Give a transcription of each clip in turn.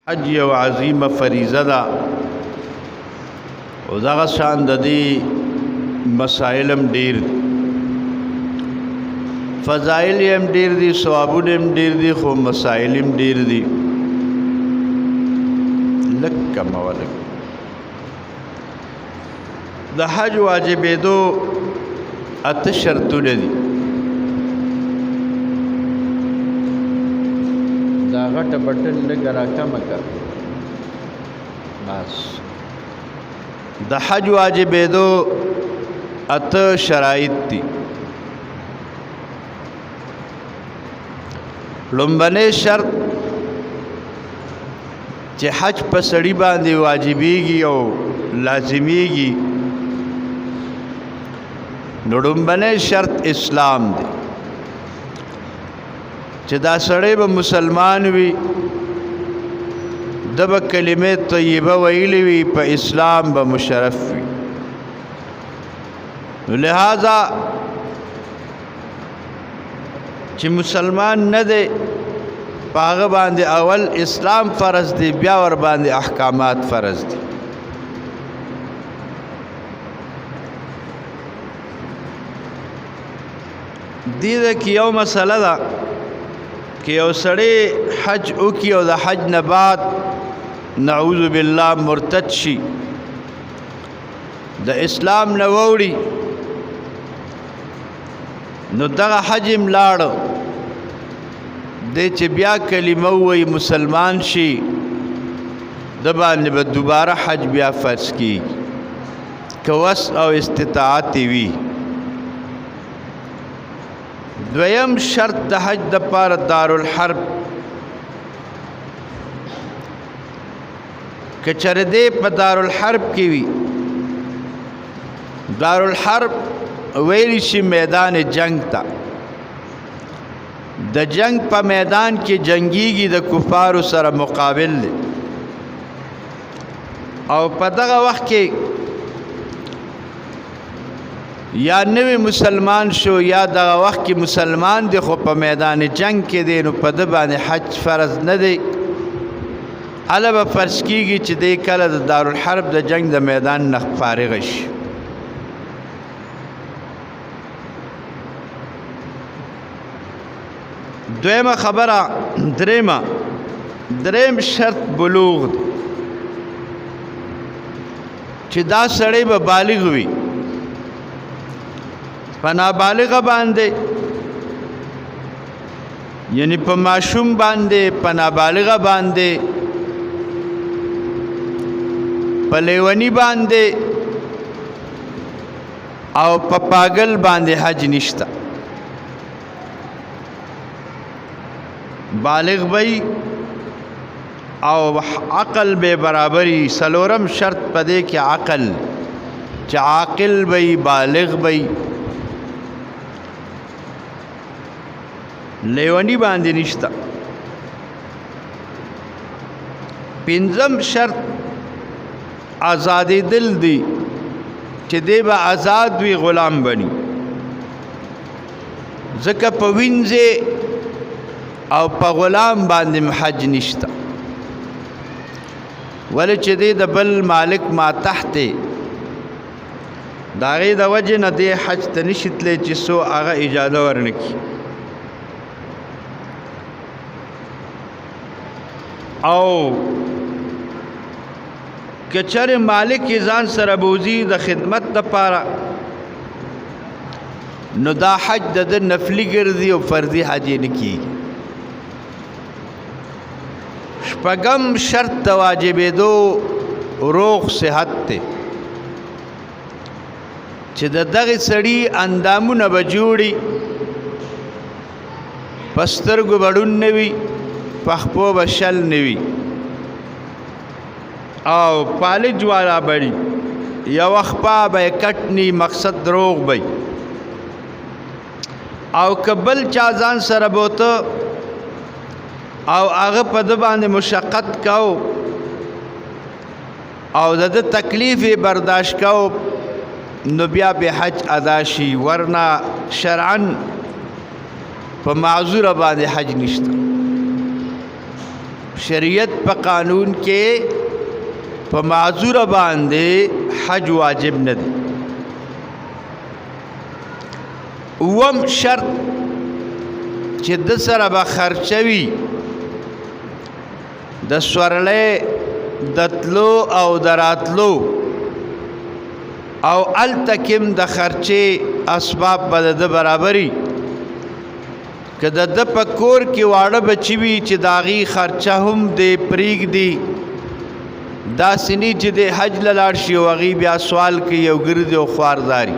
حج یو عظیمه فریضه ده او دغه شان د دې مسائل هم ډېر دي، فضایل هم ډېر دي، ثوابونه هم ډېر دي، خو مسائل هم ډېر دي. لږ کموه لږ د حج واجبېدو 8 شرطونه دي. دا غټه بټن لږه راکمه کړه. بس د حج واجبېدو 8 شرایط دي. لومبنی شرط چې حج په سړي باندې واجبېږي او لازمیږي، نو لومبنی شرط اسلام دی چې دا سړی به مسلمان وي، د به کلمې طیبه ویلی وي، په اسلام به مشرف وي. نو لہذا چې مسلمان نه دی په هغه باندې اول اسلام فرض دی، بیا ور باندې احکامات فرض دي. دې کې یو مسله ده کہ یو سړی حج وکړي او د حج نه بعد نعوذ بالله مرتد شي، د اسلام نه ووړي، نو دغه حج هم لاړ دی چې بیا کلمه ووایي مسلمان شي، د باندې به دوباره حج بیا فرض کېږي که وس او استطاعت وي. دویم شرط د حج د پاره دارالحرب، که چېرې دی په دارالحرب کې وي، دارالحرب ویلی شي میدان جنگ ته، د جنگ په میدان کې جنگیږي، د کفارو سره مقابل دی، او په دغه وخت کې یا نوی مسلمان شو یا دغه وخت کې مسلمان دی خو په میدان جنگ کې دی، نو په ده باندې حج فرض نه دی. هله به فرض کېږي چې دی کله د دارالحرب د جنگ د میدان نه فارغ شي. دویمه خبره دریم شرط بلوغ دی چې دا سړی به بالغ وي. په نابالغه باندې یعنی په ماشوم باندې، په نابالغه باندې، په لیونی باندې او په پاگل باندې حج نشته. بالغ بی او عقل بے برابری. سلورم شرط پدے کہ عقل، چا عاقل بی، بالغ بی، لیونی باندې نشتا. پنځم شرط آزادی دل دی چې دی به آزاد وي، غلام بني، ځکه په وینځې او په غلام باندې حج نشتا، ولې چې دی د بل مالک ما تحت د هغې د وجې نه دی حج ته نشي تللی چې څو هغه اجازه ورنکړي. او کچر مالک ځان سره بوزي د خدمت لپاره، نو دا حج د نفلی ګرځي او فرضي حج یې نه کېږي. شپږم شرط د واجبېدو روغ صحت دی چې د دغې سړي اندامونه به جوړي، په سترګو به ړوند نه وي، پخپو به شل نه وي، او پالج والا بړي، یو خپا به یې کټ نی، مقصد روغ بی. او که بل چا ځان سره بوته او هغه په ده باندې مشقت کو او د ده تکلیف یې برداشت کو، نو بیا به حج ادا شي، ورنه شرعا په معذوره باندې حج نشته. شریعت په قانون کې په معذور باندې حج واجب نه دی. اوم شرط چې د سره به خرچه وي د سورلۍ د تلو او د راتلو او هلته کې هم د خرچې اسباب به د برابري. که د ده په کور کې واړه بچي وي چې د هغې خرچه هم دی پرېږدي، داسې نه چې د حج له لاړ شي او هغې بیا سوال کوي او ګرځي او خوارداري.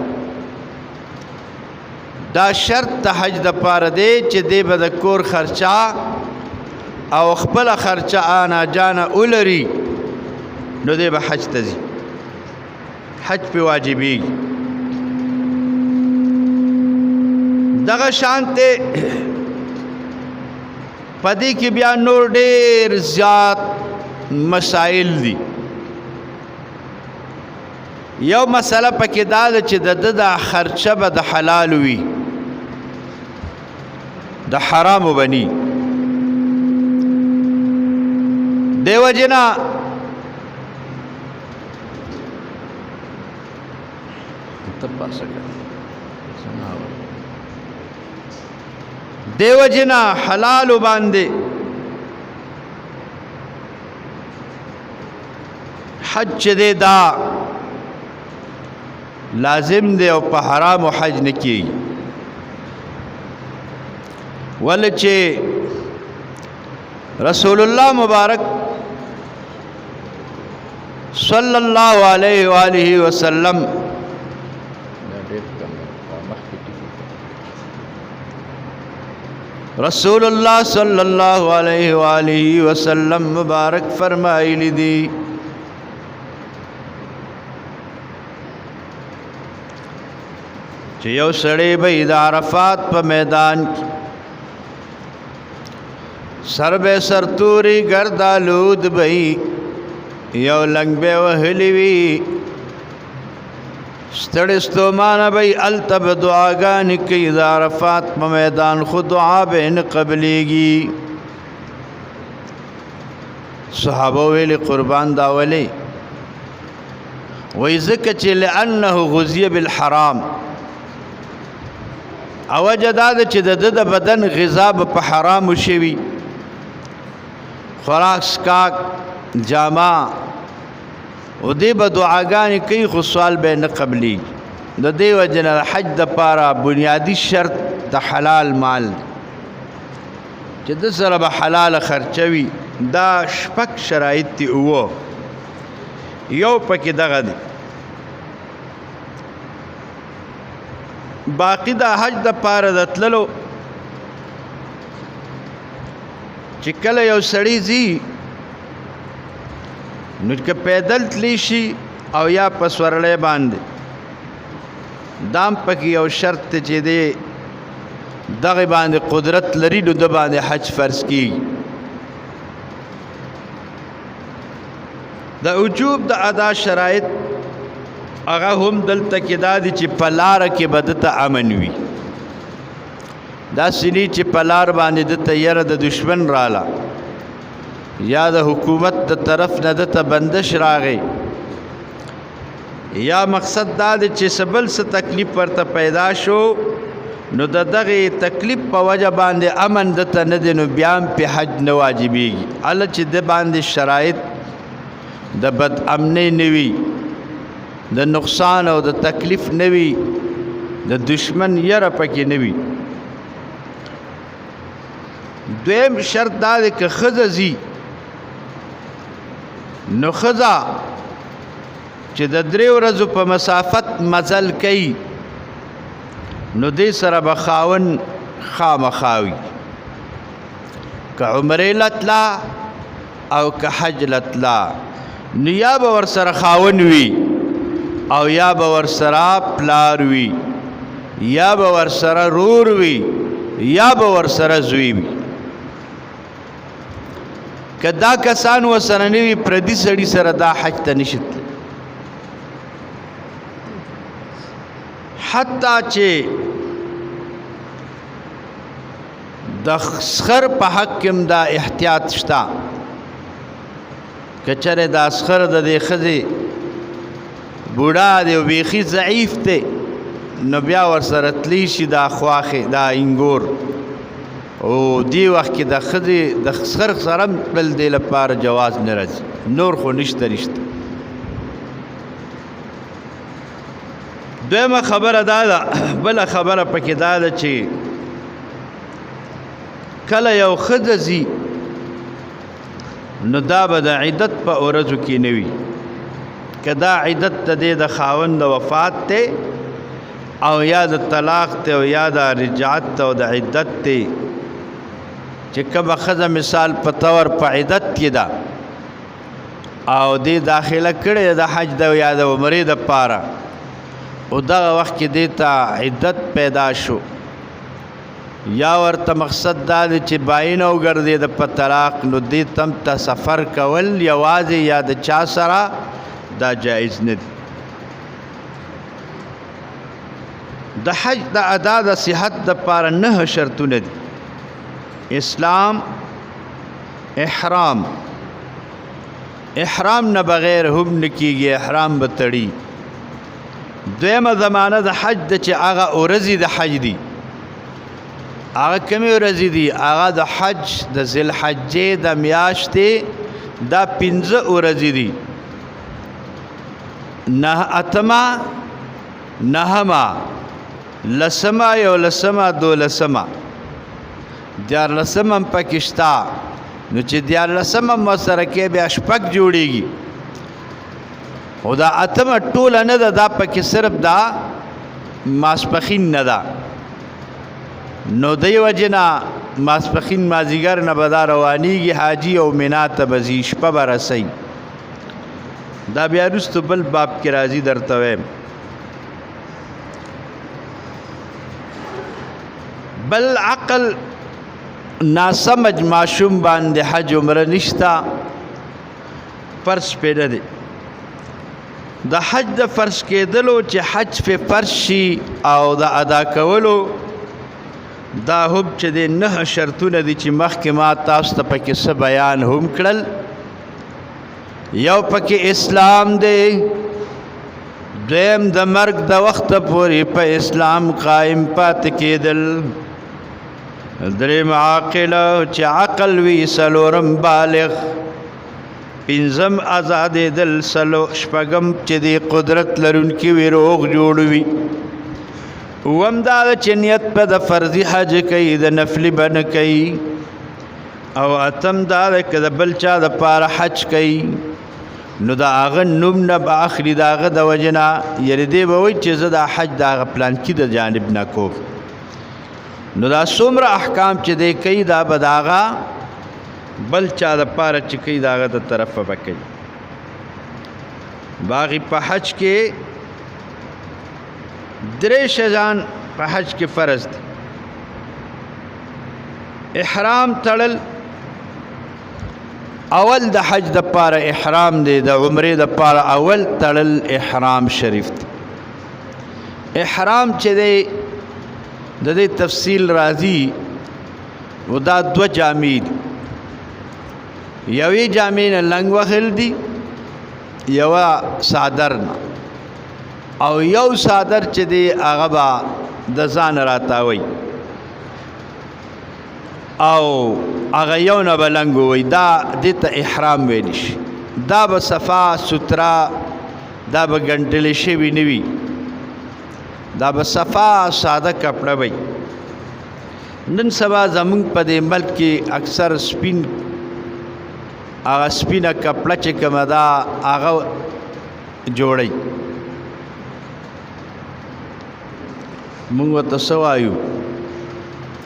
دا شرط د حج دپاره دی چې دی به د کور خرچه او خپله خرچه آنا جانه ولري، نو دی به حج ته ځي، حج پې واجبېږي. دغه شانتې په دې کې بیا نور ډېر زیات مسائل دي. یو مسله پکې دا ده چې د ده دا خرچه به د حلال وي، د حرامو به ني. دې وجې نه دیو جنا حلال باندې حج دې دا لازم دی او په حرام حج نه کیږي. ولې چې رسول الله مبارک صلی الله علیه و آله وسلم رسول الله صلی الله علیه و آله وسلم مبارک فرمایلی دی چې یو سړی به د عرفات په میدان سر به سرتوري ګردالود به یو لنګ به وهلی وي، ستړی ستومانه به هلته به دعاګانې کوي د عرفات په میدان، خو دعا به نه قبلیږي. صحابه ویلې قربان دا ولې؟ وایي ځکه چې لأنه غذي بالحرام، او وجه دا ده چې د ده د بدن غذا به په حرامو شوي، خوراک څښاک جامه او دې به دعاګانې کوي خو سوال به نه قبلیږي. د دې وجې نه حج دپاره بنیادي شرط د حلال مال چې د سره به حلاله خرچه وي. دا شپږ شرایط دي اووه، یو پکې دغه دی. باقی د حج دپاره د تللو چې کله یو سړی ځي نو که پیدل تلی شي او یا په سورلۍ باندې، دام پکې یو شرط دی چې دی دغه باندې قدرت لري نو د باندې حج فرض کیږي. د وجوب د ادا شرایط هغه هم دلته کې دا دي چې په لاره کې به دته امن وي، داسې نه چې په لار باندې دته یره د دشمن راله یا د حکومت د طرف نه دته بندش راغی، یا مقصد دا دی چې څه بل څه تکلیف ورته پیدا شو نو د دغې تکلیف په وجه باندې امن دته نه دی، نو بیا هم پې حج نه واجبېږي. هله چې د باندې شرایط د بد امنۍ نه وي، د نقصان او د تکلیف نه وي، د دشمن یره پکې نه وي. دویم شرط دا دی که ښځه ځي نو ښځه چې د 3 ورځو په مسافت مزل کوي نو دې سره به خاوند خامخا وي، که عمرې لتلا او که حج لتلا، نو یا به ورسره خاوند وي او یا به ورسره پلار وي، یا به ورسره رور وي، یا به ورسره زوی وي. که دا کسان ورسره نه وي پردي سړي سره دا حج ته نشي تللی. حتی چې د خر په حق کې دا احتیاط شته کچره د اسخر د دې ښځې بوډا دی او بیخي ضعیف دی نو بیا ورسره تلی شي دا خواښې دا انګور او دې وخت کې د ښځې د اسخر سره هم بل دې لپاره جواز نه راځي نور خو نشته دویمه خبره دا ده بله خبره پکې دا ده چې کله یو ښځه ځي نو دا به د عدت په ورځو کې نه وي که دا عدت د دې د خاوند د وفات دی او یا د طلاق دی او یا د رجعت دی او د عدت دی چې کومه ښځه مثال په طور په عدت کې ده او دې داخله کړې د حج د یا د عمرې دپاره او دغه وخت کې دې ته عدت پیدا شو یا ورته مقصد دا دی چې باینه وګرځېده په طلاق نو دې تم ته سفر کول یوازې یا د چا سره دا جایز نه دی د حج د ادا د صحت دپاره 9 شرطونه دي اسلام احرام نه بغیر هم نه کېږي احرام به تړي دویمه زمانه د حج ده چې هغه ورځې د حج دي هغه کمې ورځې دي هغه د حج د ذوالحجې د میاشتې دا 15 ورځې دي اتمه نهمه لسمه یولسمه دولسمه دیارلسمه هم پکې شته نو چې دیارلسمه هم ورسره کې بیا شپږ جوړېږي خو دا اتمه ټوله نه ده دا پکې صرف دا ماسپخین نه ده نو دی وجې نه ماسپخین مازدیګر نه به دا روانېږي حاجي او منا ته به ځي شپه به رسئ دا بیا وروستو بل باب کې راځي درته وایم بل عقل ناسمج ماشوم باندې حج عمره نشته فرض پې نه دی د حج د فرض کېدلو چې حج پې فرض شي او د ادا کولو دا هم چې د 9 شرطونه دي چې مخکې ما تاسو ته پکې څه بیان هم کړل یو پکې اسلام دی دویم د مرګ د وخته پورې په اسلام قائم پاتې کېدل دریم عاقله چې عقل وي څلورم بالغ پنځم آزادېدل شپږم چې د قدرت لرونکي وي روغ جوړ وي اووم دا چې نیت په د فرضي حج کوي د نفلي به نه کوي او اتم دا که د بل چا دپاره حج کوي نو د هغه نوم نه به اخلي د هغه د وجې نه یعنې دی به وایي چې زه دا حج د هغه پلانکي د جانب نه کوم نو دا څومره احکام چې دی کوي دا به د هغه بل چا دپاره چې کوي د هغه د طرفه به کوي باغې په حج کې 3 شیان په حج کې فرض دي احرام تړل اول د حج د پاره احرام دی د عمرې د پاره اول تړل احرام شریف دی احرام چې دی د دې تفصیل راځي و دا 2 جامې دي یوې جامې نه لنګ وهل دي یوه صادر نه او یو صادر چې دی هغه به د ځان راتاوي او هغه یو نه به لنګ ووي دا دې ته احرام ویلی شي دا به صفا سترا دا به ګنډلې شوي نه وي دا به صفا ساده کپړه وي نن سبا زمونږ په دې ملک کې اکثر سپین هغه سپینه کپړه چې کومه ده هغه جوړوي مونږ ورته څه وایو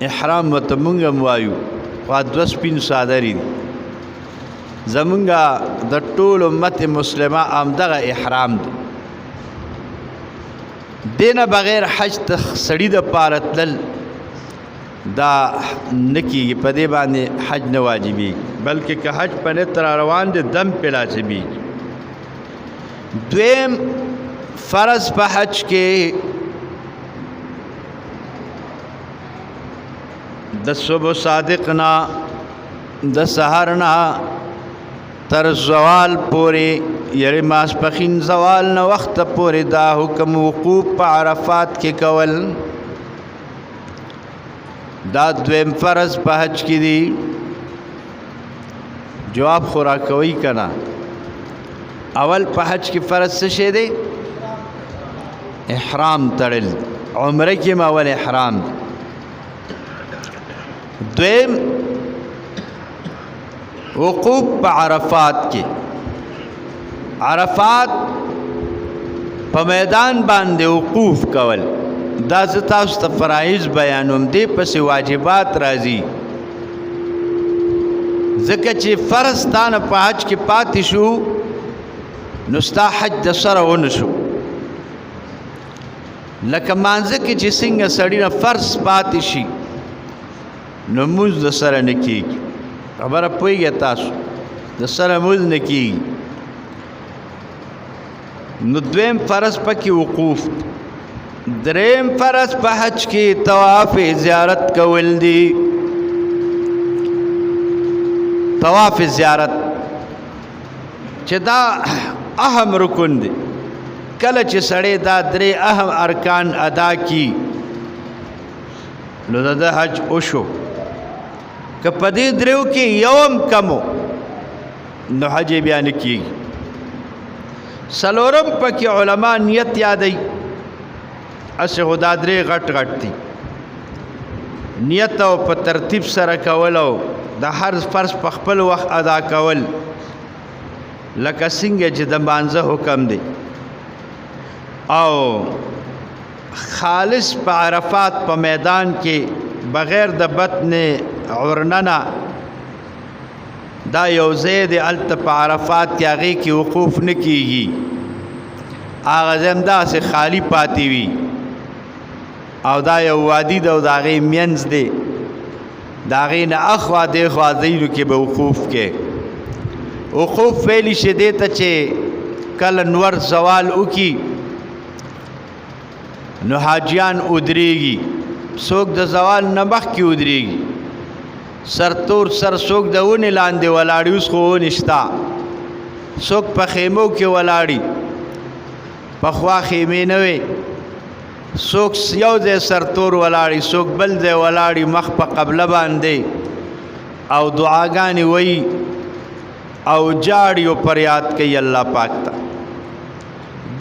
احرام ورته مونږ هم وایو خو 2 سپین صادرې دي زمونږ د ټول امت مسلمه همدغه احرام دی دینه بغیر حج ته سړي دپاره تلل دا نه کېږي په دې باندې حج نه واجبېږي بلکې که حج په نیت را روان دی دم پې لازمېږي دویم فرض په حج کې د صبح صادق نه د سحر نه تر زوال پورې یعنی ماسپخین زوال نه وخت پورې دا حکم وقوف په عرفات کې کول دا دویم فرض په حج کې دی جواب خورا کوي کنا اول په حج کې فرض څه شی دی احرام تړل عمره کې اول احرام دویم وقوف په عرفات کې عرفات په میدان باندې وقوف کول دا زه تاسو ته فرایض بیانوم دی پسې واجبات راځي ځکه چې فرض تانه په حج کې پاتې شو نو ستا حج د سره ونه شو لکه مانځه کې چې څنګه سړی نه فرض پاتې شي نو مونځ د سره نه کېږي خبره پوهېږئ تاسو د سره مونځ نه کېږي نو دویم فرض پکې وقوف دریم فرض په حج کې طواف زیارت کول دي طواف زیارت چې دا اهم رکن دی کله چې سړی دا درې اهم ارکان ادا کی نو د حج وشو که په دې دریو کې یوم کمو نو حج بیا نه کېږي څلورم پکې علما نیت یادوي اسې خو دا درې غټ غټ دي نیت او په ترتیب سره کول او د هر فرض په خپل وخت ادا کول لکه څنګه چې د مانځه حکم دی او خالص په عرفات په میدان کې بغیر د بطن عرننا دا یو ځای دی هلته په عرفات کې هغې کې وقوف نه کېږي هغه ځای هم داسې خالی پاتې وي او دا یو وادي ده او د هغې منځ دی د هغې نه اخوا دېخوا ځایونو کې به وقوف کې وقوف ویلی شي دې ته چې کله نور زوال وکړي نو حاجیان ودرېږي څوک د زوال نه مخکې ودرېږي سرتور سر څوک د ونې لاندې ولاړي اوس خو ونې شته څوک په خیمو کې ولاړي پخوا خیمې نه وې څوک یو ځای سرتور ولاړي څوک بل ځای ولاړي مخ په قبله باندې او دعاګانې وایي او جاړي او فریاد کوي الله پاک ته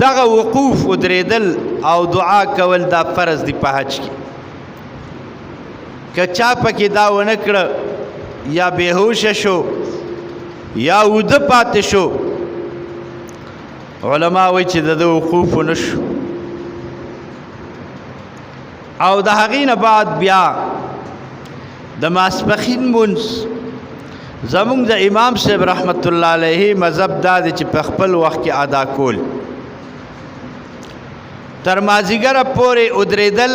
دغه وقوف ودرېدل او دعا کول دا فرض دی په حج کې که چا پکې دا ونه کړه یا بېهوشه شو یا وده پاتې شو علما وایي چې د وقوف ونه شو او د هغې نه بعد بیا د ماسپښین مونځ زمونږ د امام صاحب رحمت الله علیه مذهب دا دی چې په خپل وخت کې ادا کول تر مازیګره پورې ودرېدل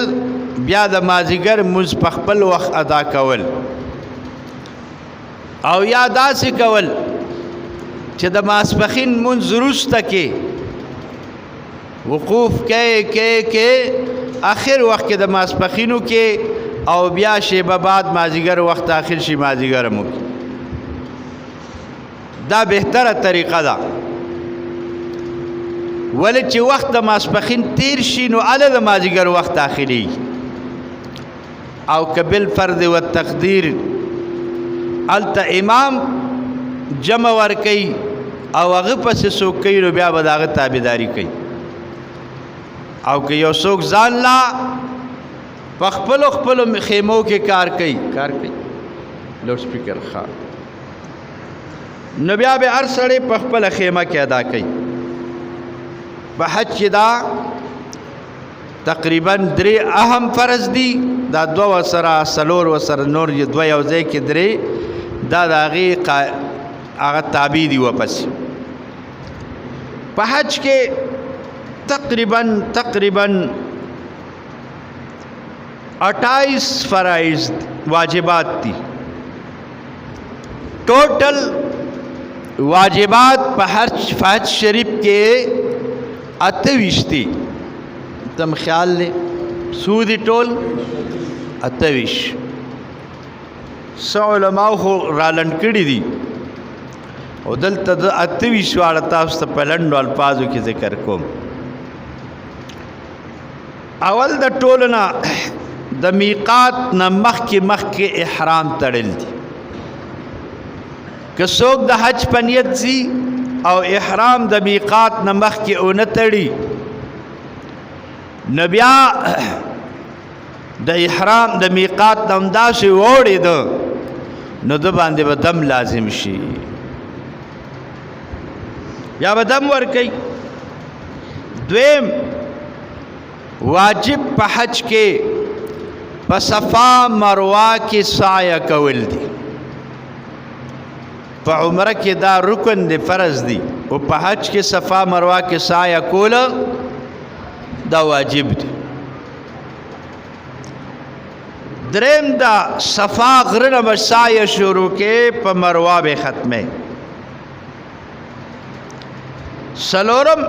بیا د مازیګر مونځ په خپل وخت ادا کول او یا داسې کول چې د ماسپښین مونځ وروسته کې وقوف کې آخر وخت کې د ماسپښینو کې او بیا شیبه بعد مازیګر وخت آخر شي مازیګر مو دا بهتره طریقه ده ولې چې وخت د ماسپښین تیر شي نو هله د مازیګر وخت داخلېږي او که بالفرض والتقدیر هلته امام جمع ورکوي او هغه پسې څوک کوي نو بیا به د هغه تابعداري کوي او که یو څوک ځان لا په خپلو خیمو کې کار کوي لوډ سپیکر ښه نو بیا به هر سړی په خپله خیمه کې ادا کوي په حج کې دا تقریبا درې اهم فرض دي دا دوه ورسره څلور ورسره نور دوه یو ځای کې درې دا د هغې هغه تابع دي واپس په حج کې تقریبا 28 فرائض واجبات دي ټوټل واجبات په حج شریف کې 28 دي تم خیال لے سودی ټول 28 سو علماء خو رالند کړي دي او دلته د 28 واړه تاسو ته په لنډو الفاظو کې ذکر کوم. اول د ټولنا د میقات نه مخکې احرام تړل دي. که څوک د حج په نیت ځي او احرام د میقات نه مخکې ونه تړي نو بیا د احرام د میقات نه همداسې واوړېده نو د باندې به دم لازم شي یا به دم ورکوي. دویم واجب په حج کې په صفا مروه کې سعی کول دي. په عمره کې دا رکن دی، فرض دی، او په حج کې صفا مروه کې سعی کول دا واجب دی. دریم دا صفا غرنه به سعی شروع کې په مروه به ختمه. سلورم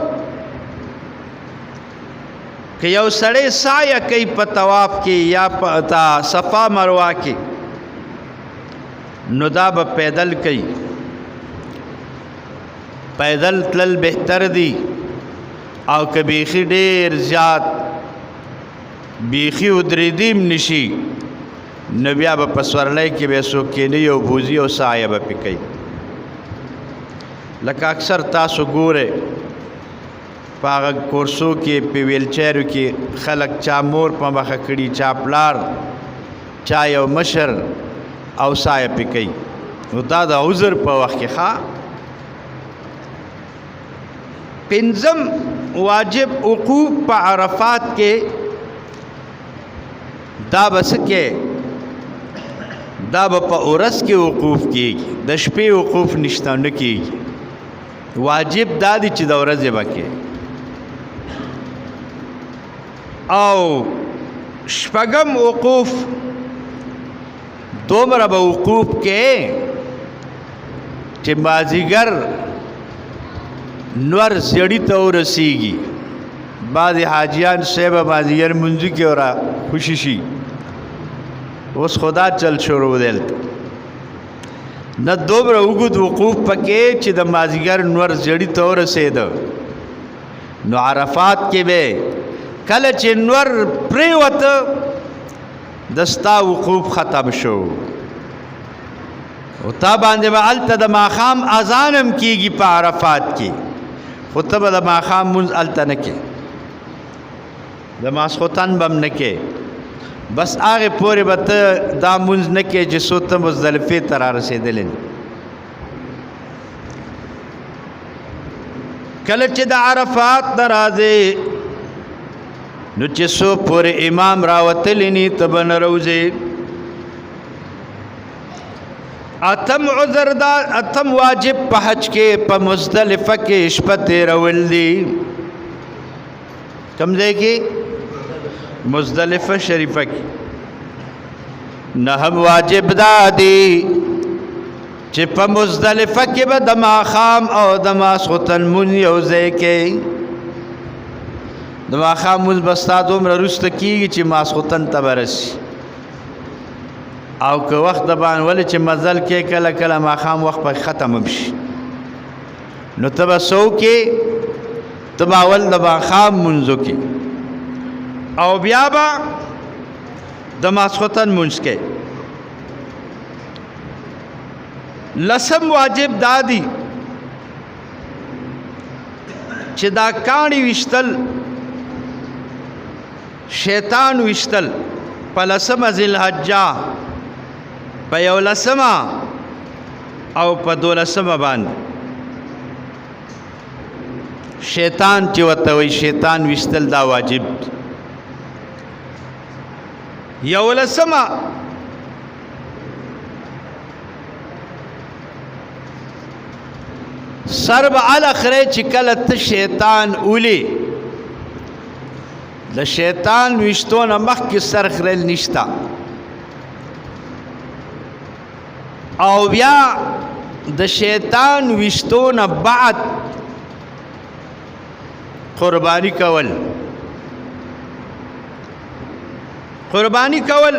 که یو سړی سعی کوي په طواف کې یا په صفا مروه کې نو دا به پیدل کوي. پیدل تلل بهتر دی او که بیخي ډېر زیات بیخي ودرېدیم نشي نو بیا به په سورلی کې به څوک کینی او بوزي او سعی به پې کوي. لکه اکثر تاسو ګورئ په هغه کورسو کې په ویلچیرو کې خلک چا مور په مخه کړي، چا پلار، چا یو مشر او سایه پې کوي. نو دا د عذر په وخت کې ښه. پنځم واجب وقوف په عرفات کې دا به څه کې دا به په ورځ کې وقوف کېږي، د شپې وقوف نشته نه کېږي. واجب دا دی چې د ورځې به کې. او شپږم وقوف دومره به وقوف کې چې مازدیګر نور زیړي ته ورسیږي. بعضې حاجیان صاحب مازدیګر منځو کې ورا خوشي شي، اوس خدا چل شروع دلته نه دومره اوږد وقوف پکې چې د مازدیګر نور زیړي ته ورسېده نو عرفات کې به کله چې نور پریوته د ستا وقوف ختم شو او تا باندې به هلته د ماښام اذان هم کېږي په عرفات کې، خو ته به د ماښام مونځ هلته نه کې، د ماسخوتن به هم نه کې. بس هغې پورې به ته دا مونځ نه کې چې څو ته مزدلفې ته را رسېدلی. کله چې د عرفات نه راځې نو چې څو پورې امام راوتلی نی ته به نه روځې. اتم عذر دا اتم واجب په حج کې په مزدلفه کې شپه تېرول دي. کوم ځای کې؟ مزدلفه شریفه کې. نهم واجب دا دی چې په مزدلفه کې به د ماښام او د ماسخوتن مونځ یو ځای کې. د ماښام مونځ به ستا دومره وروسته کېږي چې ماسخوتن ته به رسي. او که وخت د باندې ولې چې مزل کې کله کله ماښام وخت به ختم هم شي نو ته به څه وکې؟ ته به اول د ماښام مونځ وکې او بیا به د ماسخوتن مونځ کې. لسم واجب دا دی چې دا کاڼي ویشتل شیطان ویشتل په لسمه ذوالحجه په 11 او په 12 باندې شیطان چې ورته وایي شیطان ویشتل دا واجب. 11 سر به الاخره چې کله ته شیطان اولی د شیطان ویشتونه مخکې سر خریل نشته او بیا د شیطان ویشتونه بعد قربانی کول. قربانی کول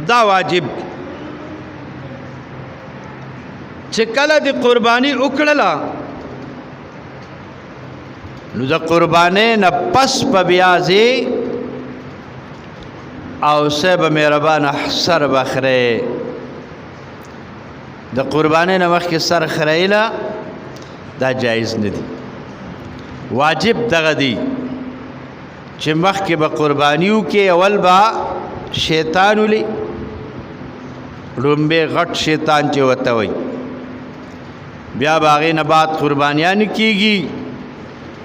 دا واجب. چې کله د قرباني وکړله نو د قربانۍ نه پس په بیا ځې او صاحب مهربانه سر به خرې د قربانۍ نه مخکې سر خریله دا جایز نه دي واجب دغه دی چې مخکې به قرباني وکړې اول به شیطان ولي لومبې غټ شیطان چې ورته وایي بیا به هغې نه بعد قربانیان کېږي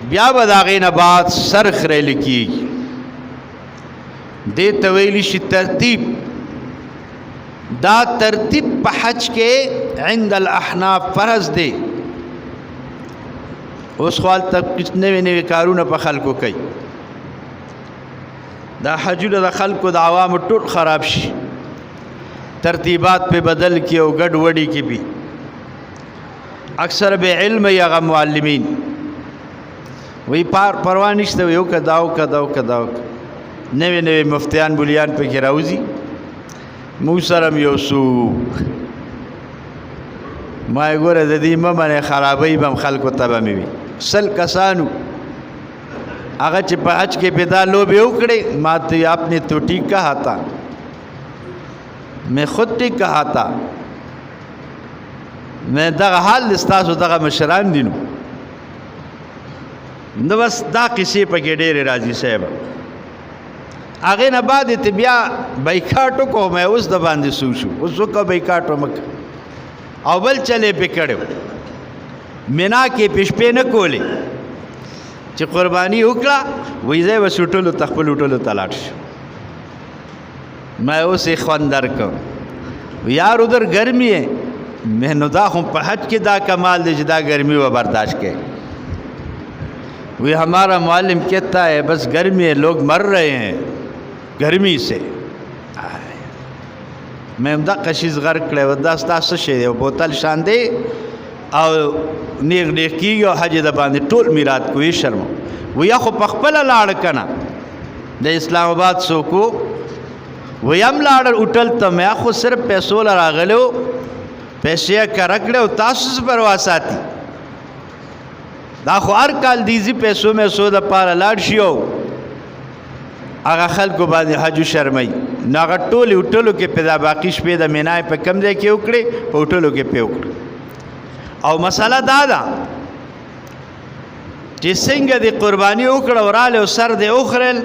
بیا به د هغې نه بعد سر خریل کېږي دې ته ویلی شي ترتیب دا ترتیب په حج کې عند الاحناف فرض دی اوس خو هلته نوي نوي کارونه په خلکو کوي دا حجونه د خلکو د عوامو ټول خراب شي ترتیبات په بدل کې او ګډ وډي کې بھی اکثر به علم یا غ معلمین وی پروا نشته یو کداو نوی نوی مفتیان بولیان پہ کی راوزی موسرم یوسو مای گوره د دې ممنه خرابای بم خلکو تبه میوي سل کسانو هغه چې په حج کې پیدا لوبه وکړي ما ته आपने तो ठीक कहा था मैं खुद ठीक कहा था मैं دغه حال استاسو دغه مشران دینو نو بس دا کسی په کې ډېر راضي صاحب هغه نه بعد ته بیا بایکاټو کو مې اوس د باندې سوشو اوس کو بایکاټو مک او بل چلے پکړو مینا کې پښپې نه کولې چې قرباني وکړه وې زې وسټلو تخپل وټلو تلاټ مې اوس خواندر کو یار ادھر ګرمي ہے میں نو دا هم په حج کې دا کمال دی چې دا ګرمي و برداشت کې وہ ہمارا معلم کہتا ہے بس گرمی ہے لوگ مر رہے ہیں گرمی سے میں دا قشیز غرق کړه و دا ستاسو شی دی بوتل شان دی او نیغ نیغ کیږي او حج د باندې ټول میرات کوي شرم و یا خو پخپل لاړ کنه د اسلام آباد سوکو و یم لاړ اٹل ته مې خو صرف پیسو راغلو پیسې کرکړه او تاسو پروا ساتي دا خو هر کال دیزی پیسو میں سو د پاره لاړ شیو هغه خلکو باندې حج شرمای ناغه ټولی وټلو کې پیدا باقی شپې د مینای په کم ځای کې وکړي په وټلو کې په وکړي او مسله دا ده چې څنګه د قرباني وکړه وراله او سر د اوخرل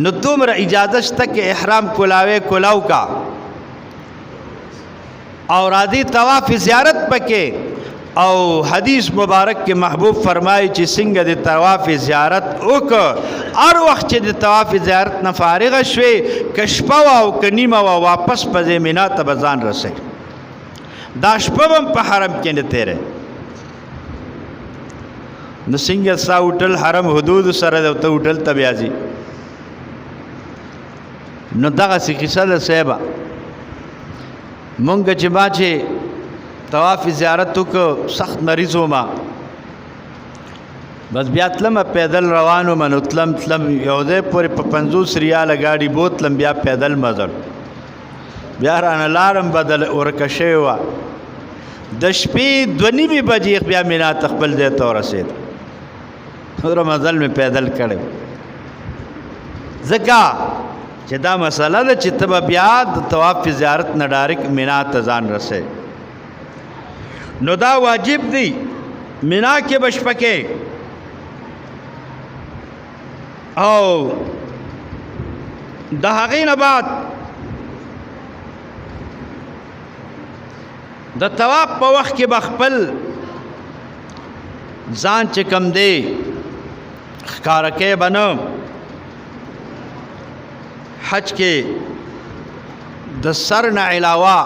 نو دومره اجازه شته کې احرام کلاو کا اور عادی طواف زیارت پکې او حدیث مبارک کے محبوب فرمائی چې څنګه د طواف زیارت وک هر وخت چې د طواف زیارت نه فارغ شوي کشپه او کنیمه واپس په مینا ته بزان رسي دا شپه په حرم کې نه تیرې نو څنګه سا وټل حرم حدود سره د وټل تبيازي نو دغه څه قصه ده صاحب مونږ چې باچه طواف زیارت کو سخت مریضو ما بس بیا تلم پیدل روانو من تلم یو ځای پورې په 50 ریاله گاډي بوتلم بیا پیدل مزل بیا رانه لارم بدل ورکشه وا د شپې 2:30 بجې بیا مینا تخبل دې ته ورسید اور مزل می پیدل کړو زکا چې دا مسله ده چې تب بیا د طواف زیارت نه ډایرک مینا ته ځان رسې نو دا واجب دی مینا کې بشپکه او د هغې نه بعد د طواف په وخت کې بخپل ځان چې کم دی ښکاره کې بنو حج کې د سر نه علاوه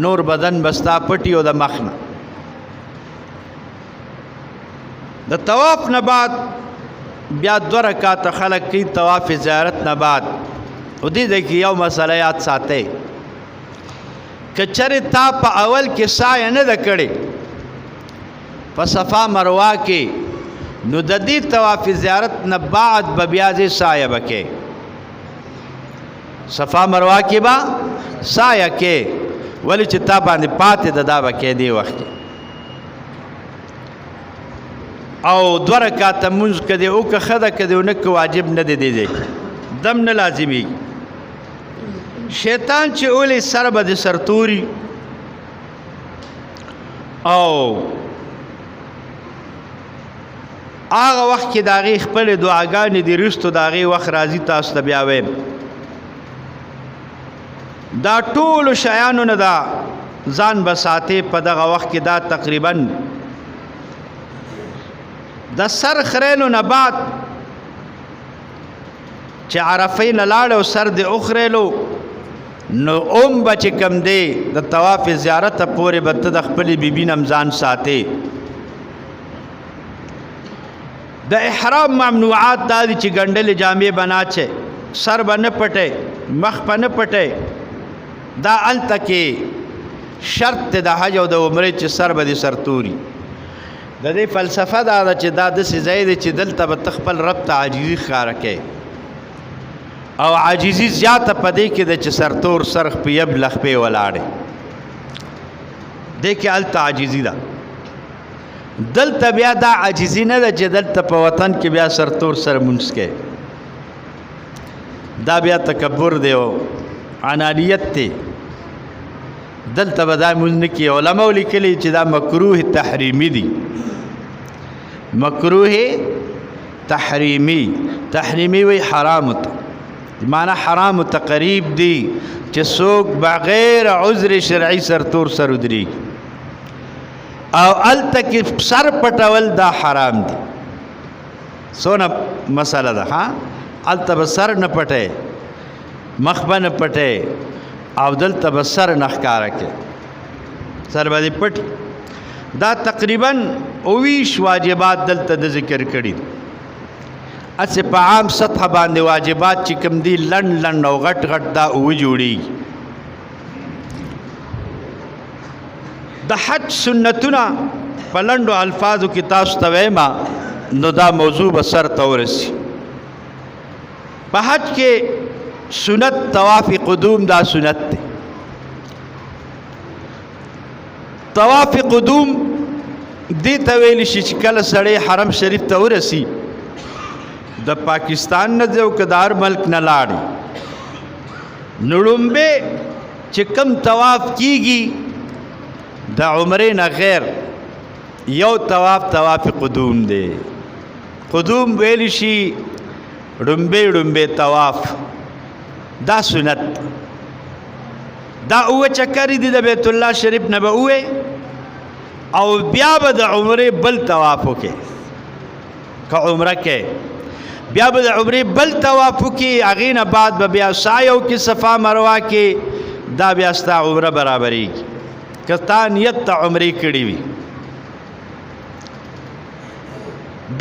نور بدن بستا پټي او د مخ نه د طواف نه بعد بیا 2 رکعات خلق کی طواف زیارت نه بعد او دې کې یو مسله یاد ساتئ کچره تا په اول کې سایه نه د کړي په صفا مروه کې نو د دې طواف زیارت نه بعد به بیا دې سایه وکې صفا مروه کې با سایه کې ولې چې تا باندې پاتې ده دا به کې دې وخت کې او 2 رکعاته مونځ که دې وکړه ښه ده که دې ونه کړه واجب نه دی دې ځای کې دم نه لازمیږي شیطان چې اولی سر به د سرتوري او هغه وخت کې د هغې خپلې دعاګانې د رستو د هغې وخت راځي تاسو ته بیا ویم دا ټولو شیانو نه دا ځان به ساتې په دغه وخت کې دا تقریبا د سر خریلو نه بعد چې عرفې نه لاړ او سر دې وخریلو نو به چې کم دی د طواف زیارت پورې به ته د خپلې بیبي نه ځان ساتې د احرام ممنوعات دا دي چې ګنډلې جامې به نه اچې سر به نه پټې مخ به نه پټې دا هلته کې شرط دی د حج او د عمرې چې سر به دې سرتوري د دې فلسفه دا ده چې دا داسې ځای دی چې دلته به ته خپل رب ته عاجزي ښکاره کوې او عاجزي زیاته په دې کې ده چې سرتور سرخ په یب لخپې ولاړې دې کې هلته عاجزي ده دلته بیا دا عاجزي نه ده چې دلته په وطن کې بیا سرتور سر مونځ کوې دا بیا تکبر دی او عنانیت دی دلته به دا مونځ نه کوي علماو لیکلي چې دا مکروه تحریمي دي مکروه تحریمي وی حرام ته معنی حرام ته قریب دی چې څوک بغیر عذر شرعي سرتور سر ودري او هلته کې سر پټول دا حرام دی څونه مسله ده ها هلته به سر نه پټې مخ به نه پټې او دلته به سر نه ښکاره کې سر به دې پټ دا تقریبا 20 واجبات دلته د ذکر کړي اسې په عام سطح باندې واجبات چې کوم دي لنډ لنډ او غټ غټ دا اوه جوړېږي د حج سنتونه په لنډو الفاظو کې تاسو ته وایم نو دا موضوع به سر ته ورسي په حج کې سنت طواف قدوم دا سنت دی طواف قدوم دې ته ویلی شي چې کله سړی حرم شریف ته ورسي د پاکستان نه ځو که د هر ملک نه لاړې نو لومبې چې کم طواف کیږي د عمرې نه غیر یو طواف قدوم دی قدوم ویلی شي ړومبې طواف دا سنت دا اوه چکرې دي د بیت الله شریف نه به اوه او بیا به د عمرې بل طواف وکړې که عمره کې بیا به د عمرې بل طواف وکړي هغې نه بعد به بیا سعی وکړي صفا مروه کې دا بیا ستا عمره برابرېږي که تا نیت ته عمرې کړي وي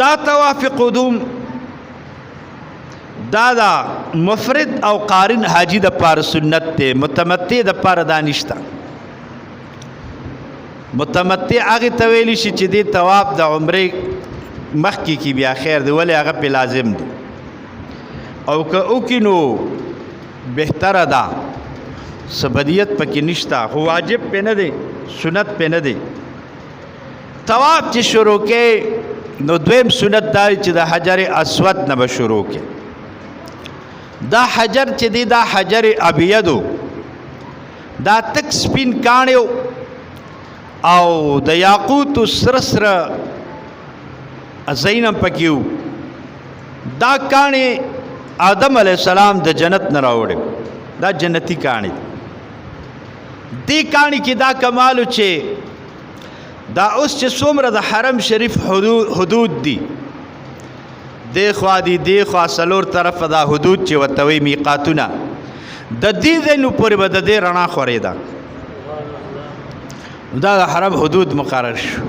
دا طواف قدوم دا مفرد او قارن حاجی د پاره سنت ته متمتع د پاره دانشتا متمتع هغه تویلی شي چې دی طواف د عمرې مخکې کی بیا خیر دی ولی هغه په لازم دی او که وکینو بهتره ده سبدیت پکې نشتا خو واجب په نه دی سنت په نه دی طواف چې شروع کې نو دویم سنت دا چې د حجر اسود نه به شروع کې دا حجر چې دی دا حجر ابیضو دا تک سپین کاڼیو او د یاقوت سره سره زینم پکیو دا کاڼي آدم علیہ السلام د جنت نه راوړي دا جنتی کاڼي دی کاڼي کې دا کمالو چې دا اوس چې څومره د حرم شریف حدود دي دی خوا څلور طرف دا حدود چې ورته وایي میقاتونه د دې ځایونو پورې به د دې رڼا خورېده دا د حرم حدود مقرر شو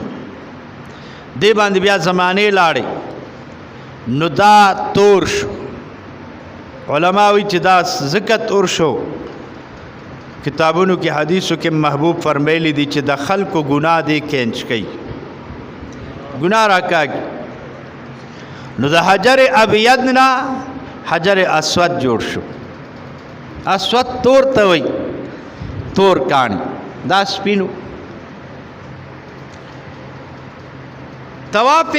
دی باندې بیا زمانې لاړې نو دا تور شو علما وایي چې دا ځکه تور شو کتابونو کې حدیثو کې محبوب فرمیلی دي چې د خلکو ګناه دی کینچ کوي ګناه راکاږي نو د حجر ابیض نه حجر اسود جوړ شو اسود تور ته وایي تور کاڼي دا سپینو. طواف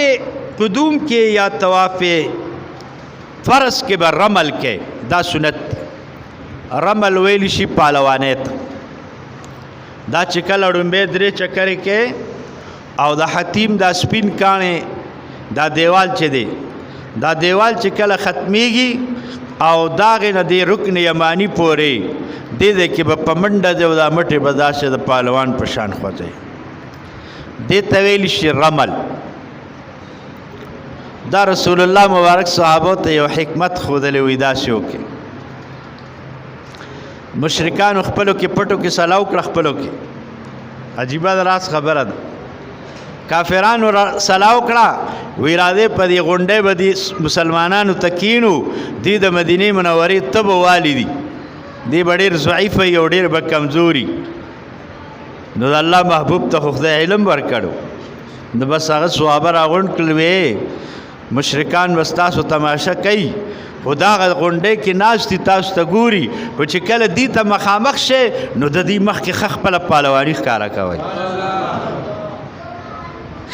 قدوم کې یا طواف فرض کې به رمل کې دا سنت. رمل ویل شي پهلوانیت، دا چې کله ړومبی 3 چکرې کې او د حتیم دا سپین کاڼې دا دیوال چې دی دا دیوال چې کله ختمیږي او داغې نه دی رکن یمانی پورې دې کې به په منډه دی او دا مټې به داسې د پهلوان په شان خوځوي. دې ته ویل شي رمل. دا رسول الله مبارک صحابو ته یو حکمت ښودلی وي داسې وکړي. مشرکانو خپلو کې پټو کې صلاح وکړه، خپلو کې عجیبه د راز خبره ده. کافرانو صلاح وکړه، وی راځئ په دې غونډۍ به دې مسلمانانو ته کینو، دې د مدینې منورې تبه والي دي، دې به ډېر ضعیفه وي او ډېر به کمزوري. نو د الله محبوب ته خو خدای علم ورکړو، نو بس هغه صحابه راغونډ کړل، وی مشرکان بس تاسو تماشه کوي، خو دا غونډۍ کې ناست دي تاسو ته ګوري، خو چې کله دې ته مخامخ شئ نو د دې مخکې ښه خپله پهلواني ښکاره کوئ.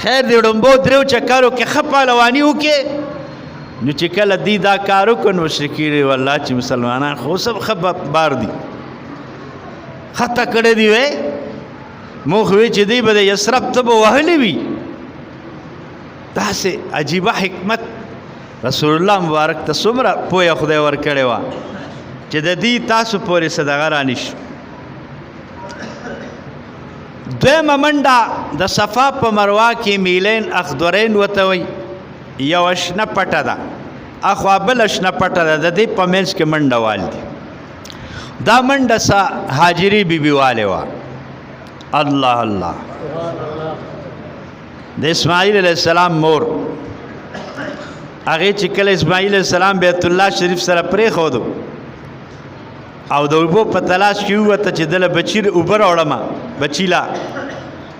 خیر دې ړومبو 3 چکرو کې ښه پهلواني وکړې، نو چې کله دې دا کار وکړو نو مشرکین والله چې مسلمانان خو سب ښه بار دي، ښه تکړه دي. وی موږ وی چې دی به د یثرب تبه وهلې وي. داسې عجیبه حکمت رسول الله مبارک ته څومره پوهه خدای ورکړې وه چې د دې تاسو پورې صدقه رانیشو. دویمه منډه د صفا په مروه کې میلین اخضرین ورته وایي، یوه شنه پټه ده، اخوا بله شنه پټه ده، د دې په منځ کې منډه وال دي. دا منډه هاجري بیبي والې وه. الله الله، د اسماعیل علیه السلام مور، هغې چې کله اسماعیل علیه السلام بیت الله شریف سره پرېښودو او د اوبو په تلاش کې ووته چې دله بچي اوبه راوړمه بچي لا،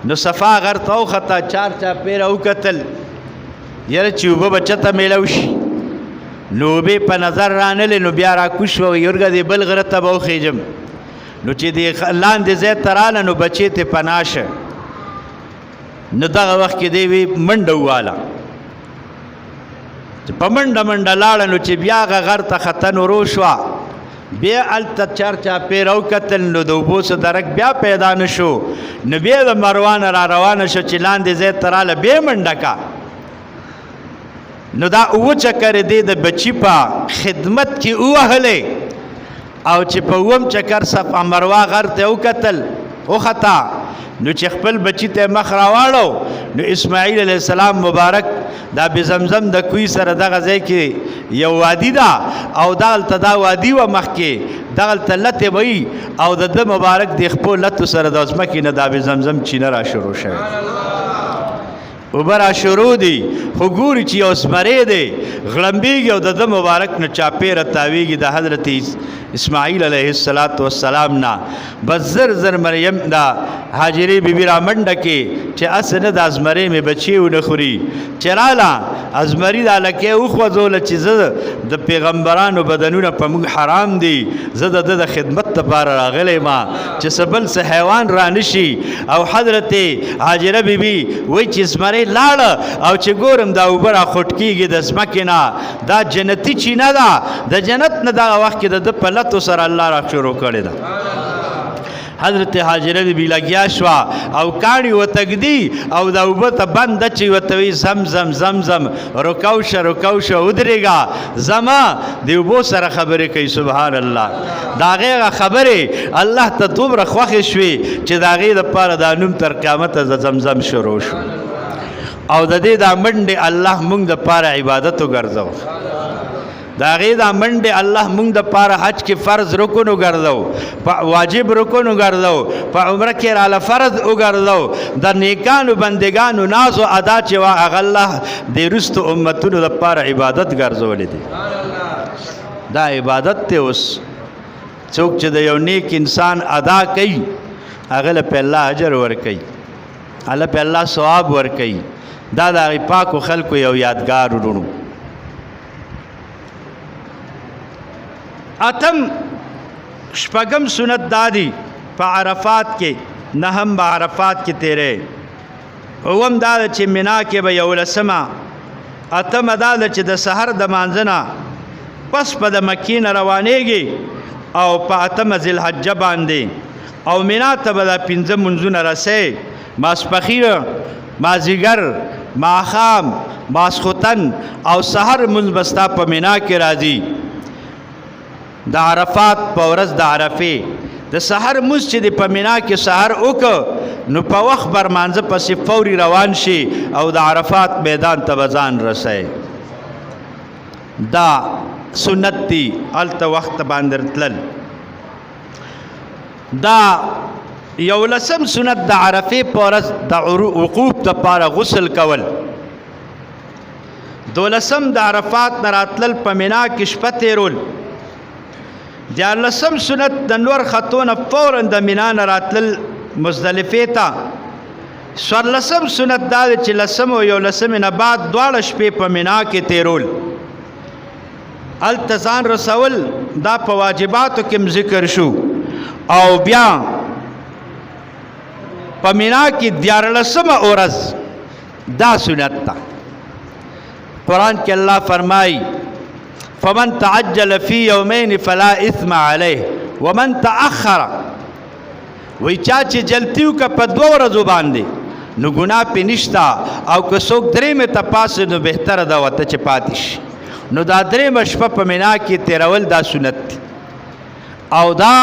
نو صفا غر ته وخته، 4 چاپېره وکتل، یاره چې اوبه به چته میلو شي، نو اوبې په نظر رانلې، نو بیا راکوش شوه، یورګه دې بل غره ته به وخېږم، نو چې دې لاندې ځای ته راله نو بچې ته پناه شه. نو دغه وخت کې دی وی منډه وواله، چې په منډه منډه لاړه، نو چې بیا هغه غر ته خطه نورو شوه، بیا هلته 4 چاپېره وکتل، نو د اوبو څه درک بیا پیدا نه شو، نو بیا د مروانه را روانه شو چې لاندې ځای ته راله، بیا منډه کا. نو دا 7 چکرې دی د بچي په خدمت کې ووهلې، او چې په 7 چکر صفا مروه غر ته وکتل وخته، نو چې خپل بچی ته مخ راواړو، نو اسماعیل علیه السلام مبارک دا بزمزم د کوی سره دغه ځای کې یو وادي ده، او دغلته دا وادي وه مخکې، دغلته لتې به وي، او د ده مبارک د خپو لتو سره د ځمکې نه دا بزمزم چینه را شروع شوی، اوبه را شروع دي، خو ګوري چې یو زمری دی غړمبېږي او د ده مبارک نه چاپېره تاویږي د حضرت اسماعیل علیه السلام نه. بس زر زر مریم دا هاجرې بیبي را منډه کې چې اس نه دا زمری مې بچي ونه خوري، چې راله زمري دا لکۍ وخوځوله چې زه د پیغمبرانو بدنونه په موږ حرام دي، زه د ده د خدمت دپاره راغلی ما چې څه بل څه حیوان را نشي. او حضرت هاجره بیبي وایي چې زمری لاړه او چې ګورم دا اوبه را خوټ کېږي د ځمکې نه، دا جنتي چینه ده، د جنت نه دغه وخت کې د ده په لتو سره الله را شروع کړې ده. حضرت هاجره بیبي لګیا شوه او کاڼي ورته ږدي، او دا اوبه ته بند چې ورته وایي زمزم زمزم، رکو شه رکو شه ودرېږه، زما د اوبو سره خبرې کوي. سبحان الله، د هغې هغه خبرې الله ته دومره خوښې شوې چې د هغې دپاره دا نوم تر قیامته د زمزم شروع شو. او د دې دا منډې الله مونږ دپاره عبادت وګرځو، د هغې دا منډې الله مونږ دپاره حج کې فرض رکن وګرځو، په واجب رکن وګرځو، په عمره کې راله فرض وګرځو، د نیکانو بندګانو ناز و ادا چې وه هغه الله د وروستو امتونو دپاره عبادت ګرځولی دی. دا عبادت دی. اوس څوک چې د یو نیک انسان ادا کوي هغه له په الله اجر ورکوي، هغه په الله ثواب ورکوي. دا د هغې پاکو خلکو یو یادګار ورونو. اتم شپږم سنت دا دی په عرفات کې نهم به عرفات کې تیرې اوم دا چې مینا کې به 11 اتمه دا چې د سحر د مانځنه پس په د مکې نه روانېږي او په اتمه ذوالحجه باندې او مینا ته به دا 5 منځونه رسې ماسپخیر مازیګر ماښام ماسخوتن او سحر منځ بستا په مینا کې راځي د عرفات په ورځ د عرفې د سحر منځ چې د په مینا کې سحر وکړه نو په وخت برمانځه پسې فوري روان شي او د عرفات میدان ته به ځان رسئ دا سنت دی هلته وخت باندې تلل دا 11 سنت د عرفې په ورځ د وقوف دپاره غسل کول 12 د عرفات نه راتلل په مینا کې شپه تیرول 14 سنت د نور خطونه فورا د مینا نه راتلل مزدلفې ته 14 سنت دا چې 10 او 11 نه بعد دواړه شپې په مینا کې تیرول هلته ځان رسول دا په واجباتو کې ذکر شو او بیا په مینا کې 14مه ورځ دا سنت ده قرآن کې الله فرمایي فمن تعجل في يومين فلا اثم عليه ومن تاخر وی چا چې جلتی وکړه په 2 ورځو باندې نو ګناه پې نشته او که څوک درېیمې ته پاسې نو بهتره ده ورته چې پاتې شي نو دا درېیمه شپه په مینا کې تېرول دا سنت دی او دا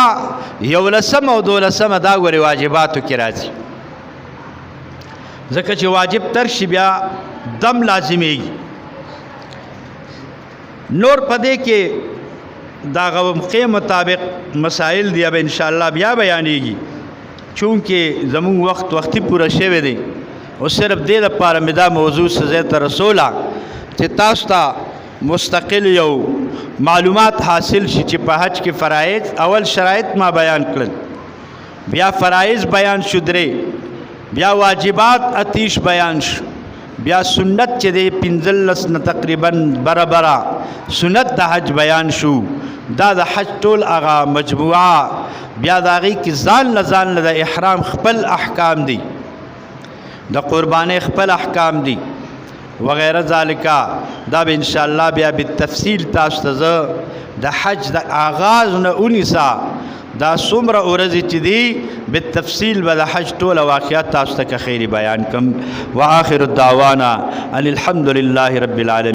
11 او 12 دا ګورې واجباتو کې راځي ځکه چې واجب تر شي بیا دم لازمیږي نور پدې کې دا غومقې مطابق مسائل دی اب انشاءالله بیا بیانېږي چونکې زمون وختي پوره شوی دی او صرف دې لپاره مې دا موضوع ځای ته رسوله چې تاسو ته مستقل یو معلومات حاصل شي چې په حج کې فرایض اول شرایط ما بیان کړل بیا فرایض بیان شو 3 بیا واجبات اتیش بیان شو بیا سنت چې دی 15 نه تقریبا برابر سنت د حج بیان شو دا د حج ټول هغه مجموعه بیا د هغې کې ځان له د احرام خپل احکام دي د قربانۍ خپل احکام دي وغیره ذالکا دا به انشاءالله بیا بالتفصیل تاسو ته زه د حج د آغاز نه ونیسه دا څومره ورځې چې دي بالتفصیل به د حج ټوله واقعات تاسو ته که خیري بیان کړم واخر الدعوانا ان الحمد لله رب العالمین